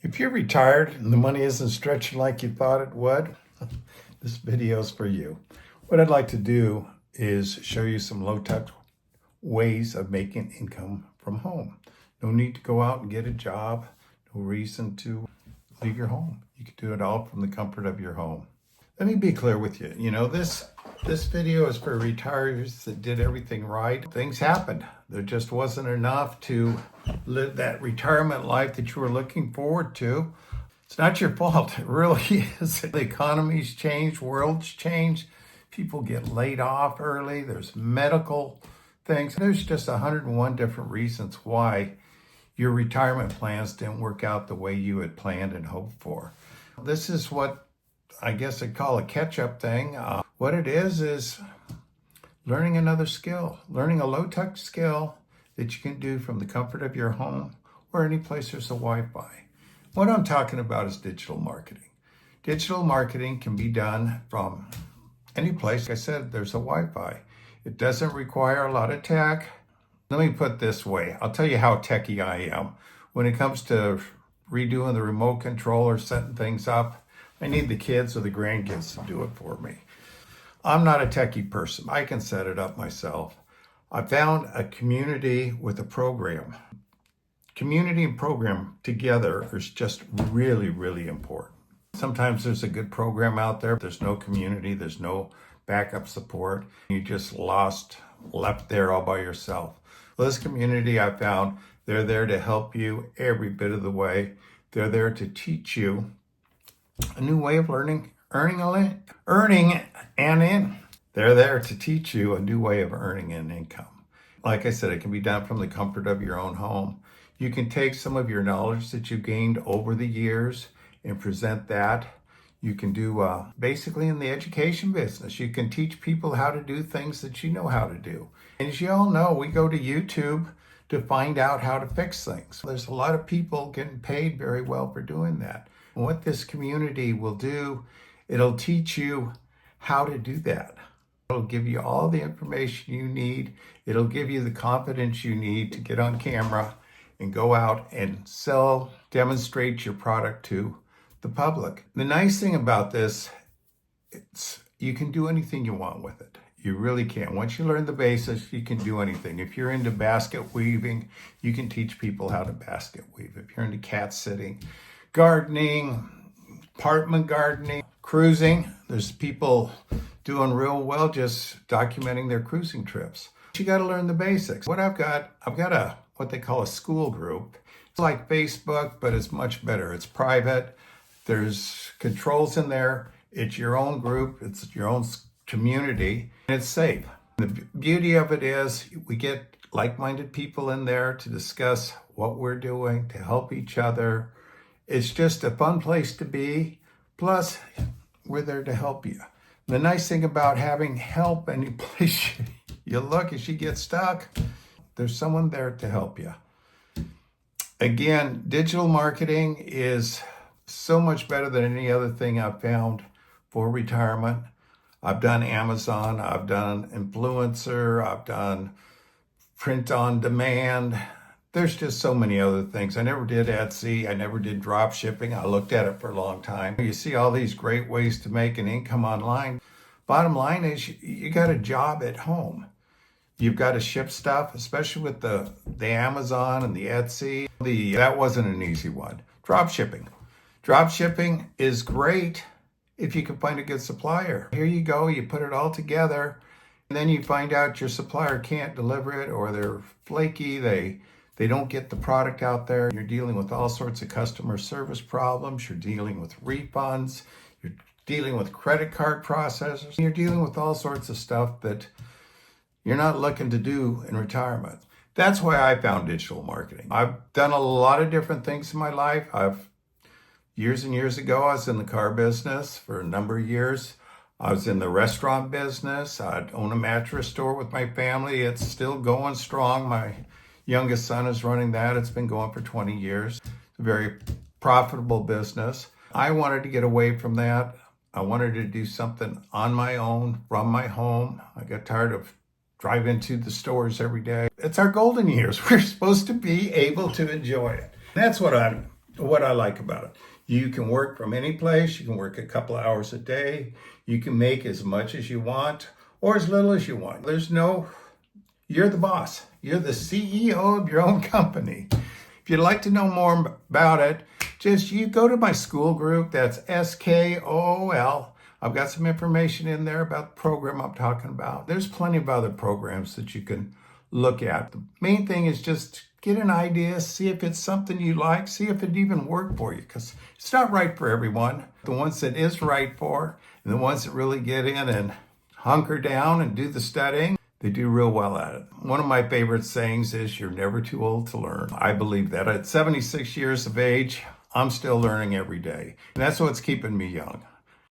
If you're retired and the money isn't stretching like you thought it would, this video is for you. What I'd like to do is show you some low-tech ways of making income from home. No need to go out and get a job. No reason to leave your home. You can do it all from the comfort of your home. Let me be clear with you. This video is for retirees that did everything right. Things happened. There just wasn't enough to live that retirement life that you were looking forward to. It's not your fault. It really is. The economy's changed, world's changed. People get laid off early. There's medical things. There's just 101 different reasons why your retirement plans didn't work out the way you had planned and hoped for. This is what I guess I'd call a catch-up thing. What it is learning another skill, learning a low-tech skill that you can do from the comfort of your home or any place there's a Wi-Fi. What I'm talking about is digital marketing. Digital marketing can be done from any place. Like I said, there's a Wi-Fi. It doesn't require a lot of tech. Let me put it this way. I'll tell you how techie I am. When it comes to redoing the remote control or setting things up, I need the kids or the grandkids to do it for me. I'm not a techie person. I can set it up myself. I found a community with a program. Community and program together is just really, really important. Sometimes there's a good program out there. There's no community. There's no backup support. You just left there all by yourself. Well, this community I found, they're there to help you every bit of the way. They're there to teach you a new way of earning and in. They're there to teach you a new way of earning an income. Like I said, it can be done from the comfort of your own home. You can take some of your knowledge that you gained over the years and present that. You can do basically in the education business. You can teach people how to do things that you know how to do. And as you all know, we go to YouTube to find out how to fix things. There's a lot of people getting paid very well for doing that. And what this community will do, it'll teach you how to do that. It'll give you all the information you need. It'll give you the confidence you need to get on camera and go out and demonstrate your product to the public. The nice thing about this, you can do anything you want with it. You really can. Once you learn the basics, you can do anything. If you're into basket weaving, you can teach people how to basket weave. If you're into cat sitting, gardening, apartment gardening, cruising, there's people doing real well just documenting their cruising trips. You got to learn the basics. I've got what they call a Skool group. It's like Facebook, but it's much better. It's private. There's controls in there. It's your own group. It's your own community. And it's safe. The beauty of it is we get like-minded people in there to discuss what we're doing, to help each other. It's just a fun place to be. Plus, we're there to help you. The nice thing about having help any place you look, if you get stuck, there's someone there to help you. Again, digital marketing is so much better than any other thing I've found for retirement. I've done Amazon, I've done influencer, I've done print on demand. There's just so many other things. I never did Etsy. I never did drop shipping. I looked at it for a long time. You see all these great ways to make an income online. Bottom line is you got a job at home. You've got to ship stuff, especially with the Amazon and the Etsy. That wasn't an easy one. Drop shipping. Drop shipping is great if you can find a good supplier. Here you go. You put it all together, and then you find out your supplier can't deliver it, or they're flaky. They don't get the product out there. You're dealing with all sorts of customer service problems. You're dealing with refunds. You're dealing with credit card processors. You're dealing with all sorts of stuff that you're not looking to do in retirement. That's why I found digital marketing. I've done a lot of different things in my life. Years and years ago, I was in the car business for a number of years. I was in the restaurant business. I'd own a mattress store with my family. It's still going strong. My youngest son is running that. It's been going for 20 years. It's a very profitable business. I wanted to get away from that. I wanted to do something on my own, from my home. I got tired of driving to the stores every day. It's our golden years. We're supposed to be able to enjoy it. That's what I'm what I like about it. You can work from any place. You can work a couple hours a day. You can make as much as you want or as little as you want. You're the boss. You're the CEO of your own company. If you'd like to know more about it, you go to my Skool group. That's Skool. I've got some information in there about the program I'm talking about. There's plenty of other programs that you can look at. The main thing is just get an idea, see if it's something you like, see if it even worked for you, because it's not right for everyone. The ones that is right for, and the ones that really get in and hunker down and do the studying, they do real well at it. One of my favorite sayings is, you're never too old to learn. I believe that. At 76 years of age, I'm still learning every day. And that's what's keeping me young.